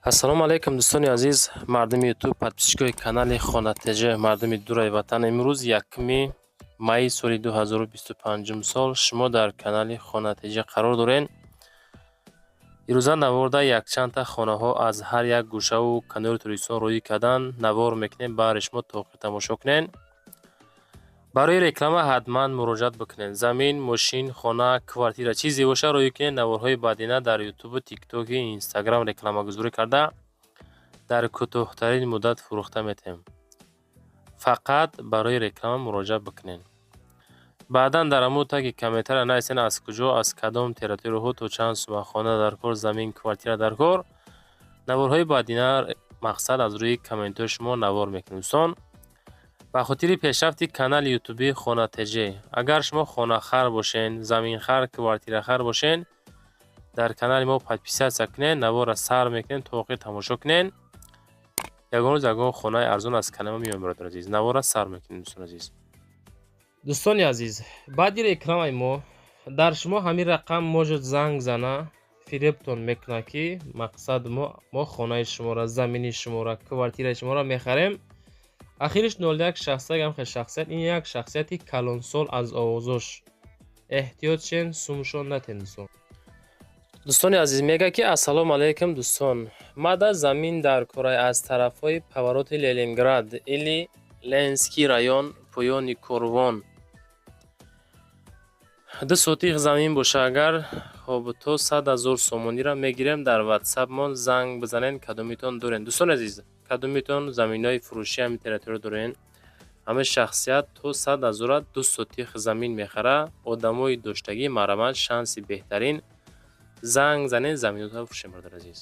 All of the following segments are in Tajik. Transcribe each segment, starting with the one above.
ассалому алайкум дӯстони азиз, мардуми ютуб, подписчикои канали Хонатеҷа, мардуми дураи ватан. Имрӯз 1 майи соли 2025 сол шумо дар канали Хонатеҷа қарор дорен. ирӯза наворда якчандта хонаҳо аз ҳар як гӯшаву канори туристон рӯӣ кардан навор мекунем, баъри шумо тоқи тамошо кунен. барои реклама ҳатман муроҷиат бикунед. Замин, мошин, хона, квартира чизе боша рӯӣ кунед. Наворҳои баъдина дар ютубу, тиктоки, инстаграм рекламагузорӣ карда дар кӯтоҳтарин муддат фурӯхта метавем. Фақат барои реклама муроҷиат бикунед. баъдан дар ҳамун таги комментария нависен аз куҷо, аз кадом территорияҳо, то чанд сума хона дар кор, замин, квартира дар кор. наворҳои баъдина мақсад аз рӯи комментҳои шумо навор мекунем. дӯстон, ба хотири пешрафти канали ютуби Хонатеҷа, агар шумо хонахар бошен, заминхар, квартирахар бошен, дар канали мо подписатсия кунен, навора сар мекунен, тоқи тамошо кунен. ягон рӯз ягон хонаи арзон аз канали мо меояд. биrodar азиз, навора сар мекунем. дӯстон азиз, дӯстони азиз, баъди рекламаи мо дар шумо ҳамин рақам можед занг зана, фиребтон мекуна ки мақсад мо хонаи шуморо, замини шуморо, квартираи шуморо мехарем. ахириш 0161 ҳам хел шахсият, ин як шахсияти калонсол аз овозош. эҳтиёт шен, сумшон натен. дӯстони азиз, мега ки ассалому алайкум дӯстон. мада замин дар кораи аз тарафҳои повороти Ленинград или Ленский район, поёни Корвон. 2 сотиқ замин боша, агар то 100,000 сомонира мегирем. дар ватсап мон занг бизанен, кадомитон дорен. дӯстони азиз, кадомитон заминҳои фурӯши ҳамин территория дорен, ҳамин шахсият то 100,000 2 сотиқ замин мехара. одамои доштагӣ марамат, шанси беҳтарин. занг занен, заминотро фурӯшем. биrodar азиз,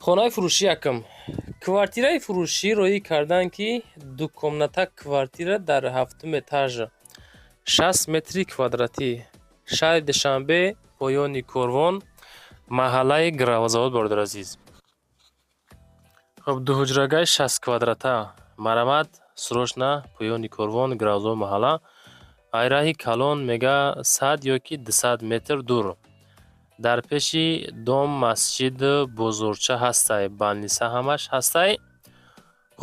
хонаи фурӯши якм. квартираи фурӯшӣ рӯӣ кардан ки дукомната квартира дар 7-ум этаж, 60 метри квадратӣ, шаҳри Душанбе, поёни Корвон, маҳаллаи Гравзавод. биrodar азиз, хуб, дуҳуҷрагай 60 квадрата, марамат, срочна, поёни Корвон, Гравзавод маҳалла. айраҳи калон мега 100 ё ки 200 метр дур. дар пеши дом масҷид бозорча ҳастай, балниса ҳамаш ҳастай.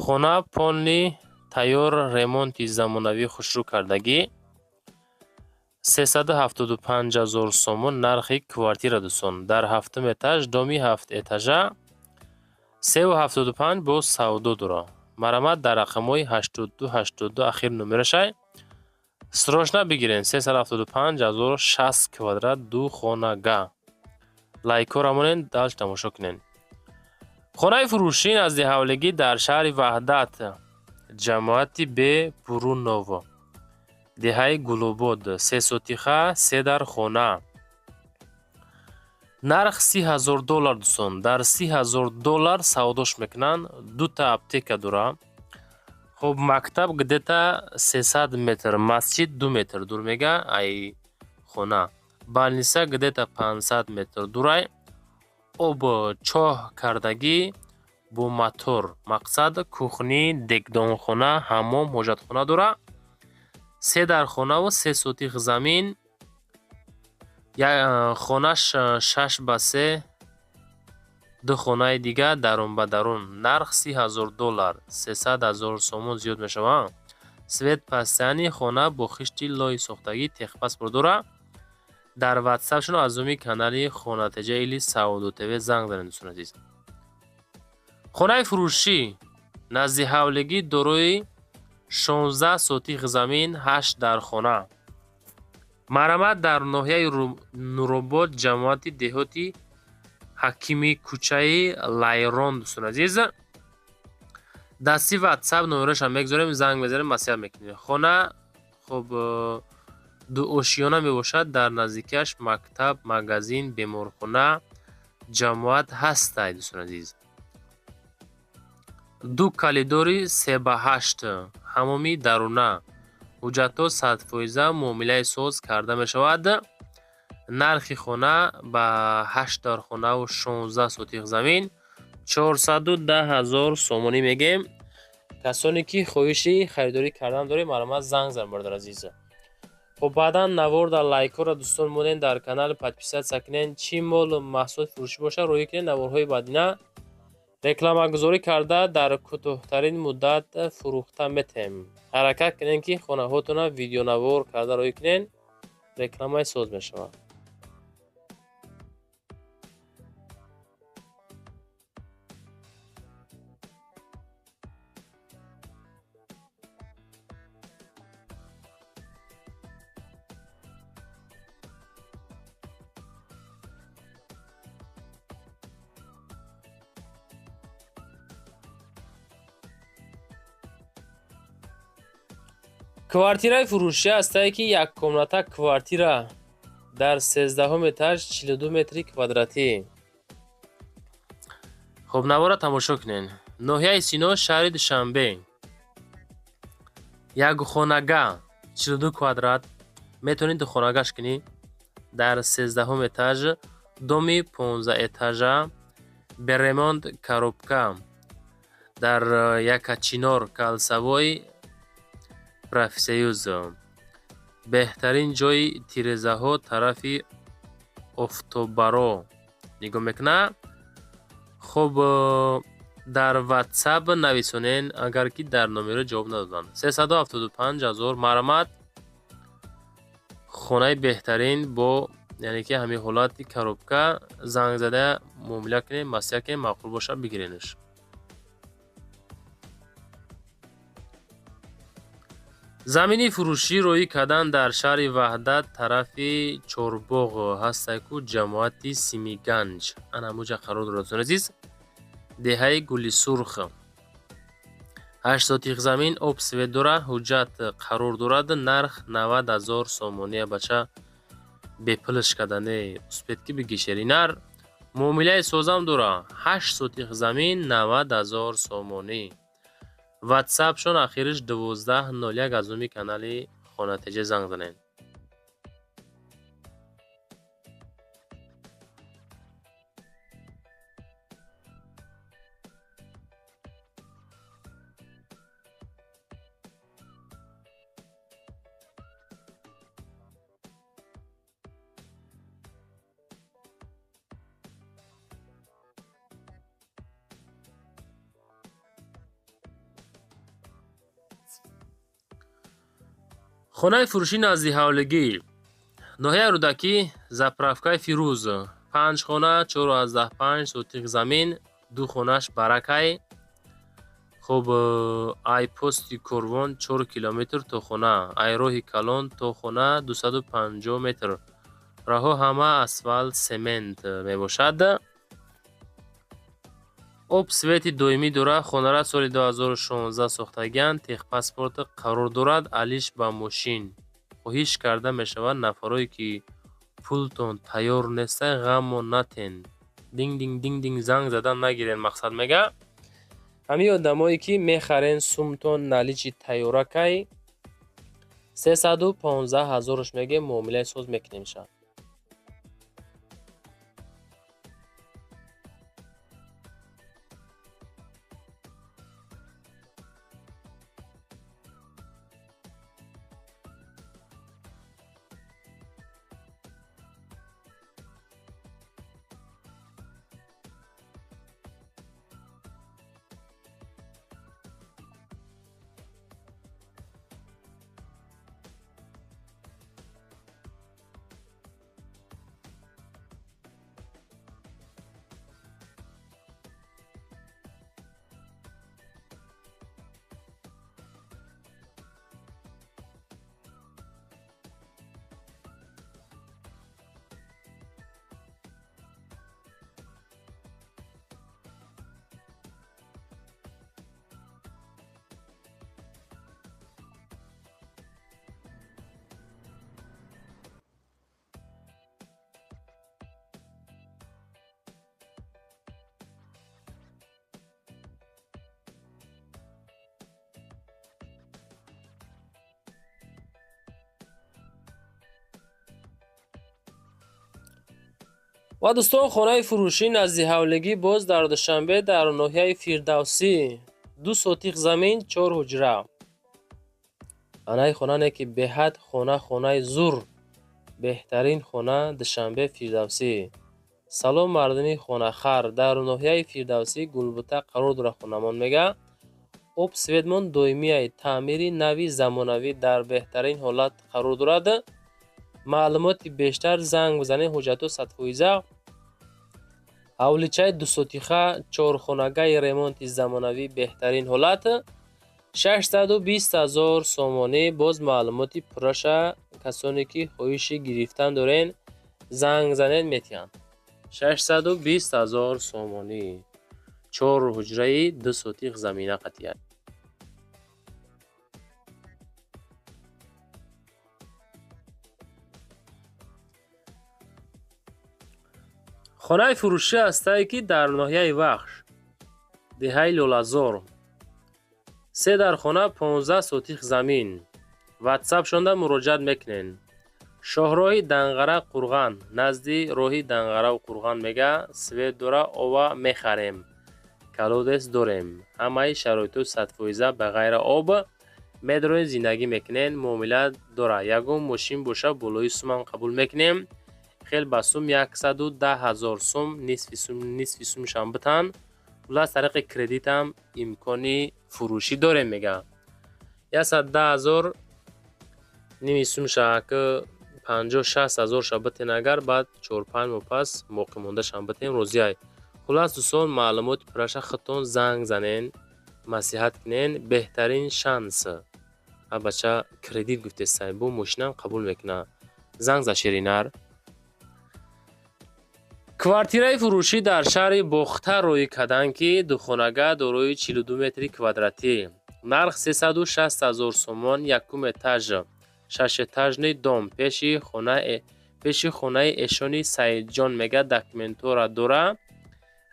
хона полни тайёр, ремонти замонавӣ, хушрӯ кардагӣ. 375,000 сомон нархи квартира. дӯстон, дар 7-ум этаж, доми 7 этажа, 375 бо савдо дора. марамат дар рақамҳои 8282 ахир номерашай. срочна бигирен. 375,000 60 квадрат, 2 хонага. лайкора монен, далш тамошо кунен. хонаи фурӯшӣ назди ҳавлигӣ дар шаҳри Ваҳдат, ҷамоати Б Бурунов, деҳаи Гулобод, 3 сотиха, 3 дар хона. нарх $30,000. дӯстон, дар $30,000 савдош мекунанд. 2 та аптека дора. хуб, мактаб где-то 300 метр, масҷид 2 метр дур мега ай хона. балниса где-то 500 метр дурай. об чоҳ кардагӣ бо мотор. мақсад кухни, дегдонхона, ҳаммом, ҳоҷатхона дора. 3 дар хонаву 3 сотиқ замин. хонаш 6 ба 3, 2 хонаи дига дарун ба дарун. нарх $30,000, 300,000 сомон зиёд мешавад. свет пастяни хона бо хишти лои сохтагӣ, техпас дора. дар ватсап шуно аз уми канали Хонатеҷа или Сауду ТВ занг занед. дӯстон азиз, хонаи фурӯшӣ назди ҳавлигӣ дорои 16 сотиқ замин, 8 дар хона. марамат дар ноҳияи Нуробод, ҷамоати деҳоти ҳакими кӯчаи Лайрон. дӯстон азиз, дасти ватсап номераша мегзорем, занг мезанем, маслиҳат мекунем. хона хуб дуошиёна мебошад. дар наздикиаш мактаб, магазин, беморхона, ҷамоат ҳастай. дӯстон азиз, 2 калидори 3 ба 8, ҳамоми даруна, ҳуҷҷатҳо 100% муомилаи соз карда мешавад. нархи хона ба 8 дар хонаву 16 сотиқ замин 410,000 сомонӣ мегем. касоне ки хоҳиши харидорӣ кардан дорем, маромад занг зан, биrodar азиз. خب بعدا نوار در لایک ها را دوستان مونین در کانال پادپیسات سکنین چی مول محصول فروشی باشه روی کنین نوارهای بعدینه реклама гузорӣ карда дар кӯтоҳтарин муддат фурӯхта метем. ҳаракат кунен ки хонаҳотона видеонавор карда роҳӣ кунен, рекламаи соз мешавад. квартираи фурӯшӣ ҳастае ки яккомната квартира дар 13 этаж 42 метри квадратӣ. хуб навора тамошо кунен. ноҳияи Сино, шаҳри Душанбе. якхонага 42 квадрат метавонӣ духонагаш кунӣ дар 13 этаж, доми 15 этажа, беремонт коробка дар Якачинор, Калсавой, профсоюз. беҳтарин ҷои тирезаҳо тарафи офтобаро нигоҳ мекуна. хуб дар ватсап нависонен агар ки дар номеро ҷавоб надоданд. 375 000 марамат. хонаи беҳтарин бо яъне ки ҳамин ҳолати коробка занг зада муомила кунем, масъия кунем, маъқул боша бигиренаш. замини фурӯшӣ роҳӣ кардан дар шаҳри Ваҳдат тарафи Чорбоғ ҳастае ку ҷамоати Симиганҷ ан ҳамуҷа қарор дорад. азиз деҳаи Гули Сурх 8 сотих замин об свет дорад, ҳуҷҷат қарор дорад, нарх 90 000 сомония. бача бепулш кардане успет ки бигишеринар муомилаи созам дора. 8 сотих замин 90 000 сомонӣ. ватсапшон ахириш 1201 аз номи канали Хонатеҷа занг занед. хонаи фурӯшӣ назди ҳавлигӣ. ноҳияи Рӯдакӣ, заправкаи Фирӯз 5 хона 4,5 сотих замин, 2 хонаш Баракай. хуб айпости Корвон 4 километр то хона, айроҳи Калон то хона 250 метр. раҳо ҳама асфалт семент мебошад. об свети доимӣ дорад. хонара соли 2016 сохтагианд. техпаспорт қарор дорад. алиш ба мошин. хоҳиш карда мешавад нафарое ки пултон тайёр нестае ғаммо натен. динг динг динг динг занг задан нагирен. мақсад мега ҳамин одамое ки мехарен сумтон наличи тайёракай 315 000 меге муомилаи соз мекунем шад. ва дӯстон, хонаи фурӯшӣ назди ҳавлигӣ боз дар Душанбе дар ноҳияи Фирдавсӣ 2 сотих замин 4 ҳуҷра. анай хонане ки беҳад хонаи зур, беҳтарин хона Душанбе Фирдавсӣ. Салом мардуми хонахар, дар ноҳияи Фирдавсӣ Гулбута қарор дорад хонамон мега обсветмон доимияи таъмири нави замонавӣ дар беҳтарин ҳолат қарор дорад. маълумоти бештар занг бизанед. ҳуҷҷату садфоиза ҳавличаи дусотиха чорхонагаи ремонти замонавӣ беҳтарин ҳолат 620 000 сомонӣ. боз маълумоти пурраша касоне ки хоҳиши гирифтан дорен занг занед метиҳанд. 620 000 сомонӣ, 4 ҳуҷраи 2 сотих замина қатъият. хонаи фурӯшӣ ҳастае ки дар ноҳияи Вахш, деҳаи Лолазор, 3 дар хона 15 сотих замин. ватсап шонда муроҷиат мекунен. шоҳроҳи Данғара Қурған, назди роҳи Данғараву Қурған мега свет дора, ова мехарем, калодес дорем. ҳамаи шароиту садфоиза ба ғайра об медорем зиндагӣ мекунем. муомила дора. ягон мошин боша болои сумам қабул мекунем. хел ба сум 110 000 сум, нисфи сумшам битан. ва аз тариқи кредитам имкони фурӯшӣ дорем мега. 110 000 ними сумша ки 50-60 000 ша битен, агар баъд 4-5 моҳ пас боқимондашам битем. розиай. хулас дӯстон, маълумоти пурраша худтон занг занен, масиҳат кунен. беҳтарин шанс. бача кредит гуфтестай, бо мошинам қабул мекуна. занг за Ширинар. квартираи фурӯшӣ дар шаҳри Бохта рӯи Каданки, духонага дорои 42 метри квадратӣ. нарх 360 000 сомон, якум этаж, 6 этажни дом, пеши хонаи эшони Саидҷон мега документора дора.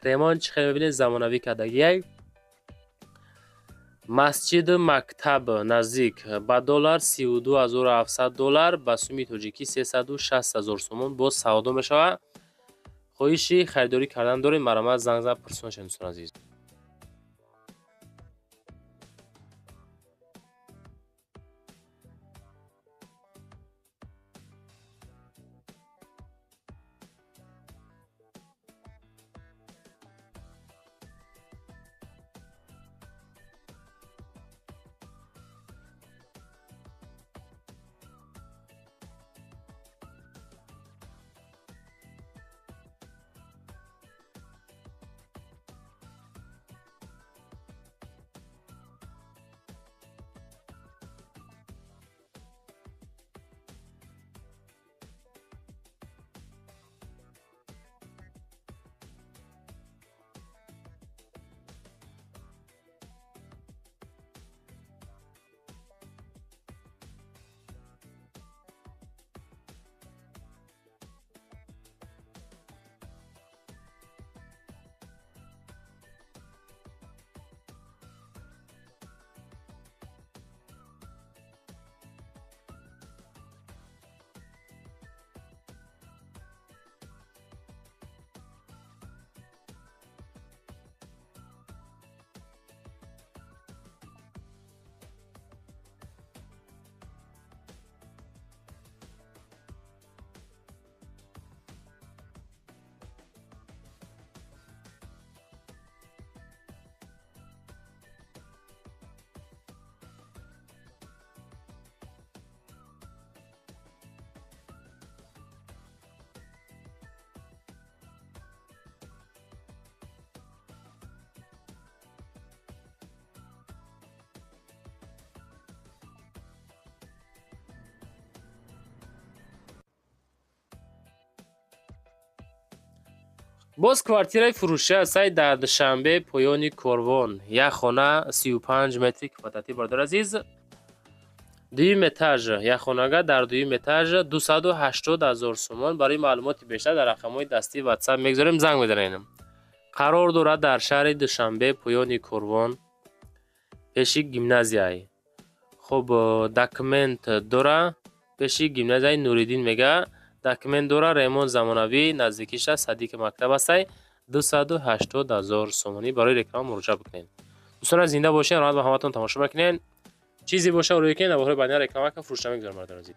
ремонт чӣ хел мебинед замонавӣ кардагиай. масҷид мактаб наздик ба доллар 32 700 доллар, ба сумми тоҷикӣ 360 000 сомон боз савдо мешавад. хоҳиши харидорӣ кардан дорем, маромад занг зад пурсонашед дӯстон азиз. боз квартираи фурӯшӣ ҳастаи дар Душанбе поёни Корвон. як хона 35 метри квадратӣ бародари азиз. дуюм этаж, як хонага дар дуюм этаж 280 000 сомон. барои маълумоти бештар дар рақамҳои дастии ватсап мегузорем, занг бизанед. қарор дорад дар шаҳри Душанбе поёни Корвон, пеши гимназияй. хуб, документ дора, пеши гимназияи Нуриддин мега документ дора. ремонт замонавӣ, наздикиша садиқи мактаб ҳастай. 280 000 сомонӣ. барои реклама муроҷиат бикунед. дӯстон зинда бошед. равнад ба ҳаматон тамошо мекунед. چیزی باشه روی کن، نواره بانی رکلام که فروشنامه گذار مردان عزیز.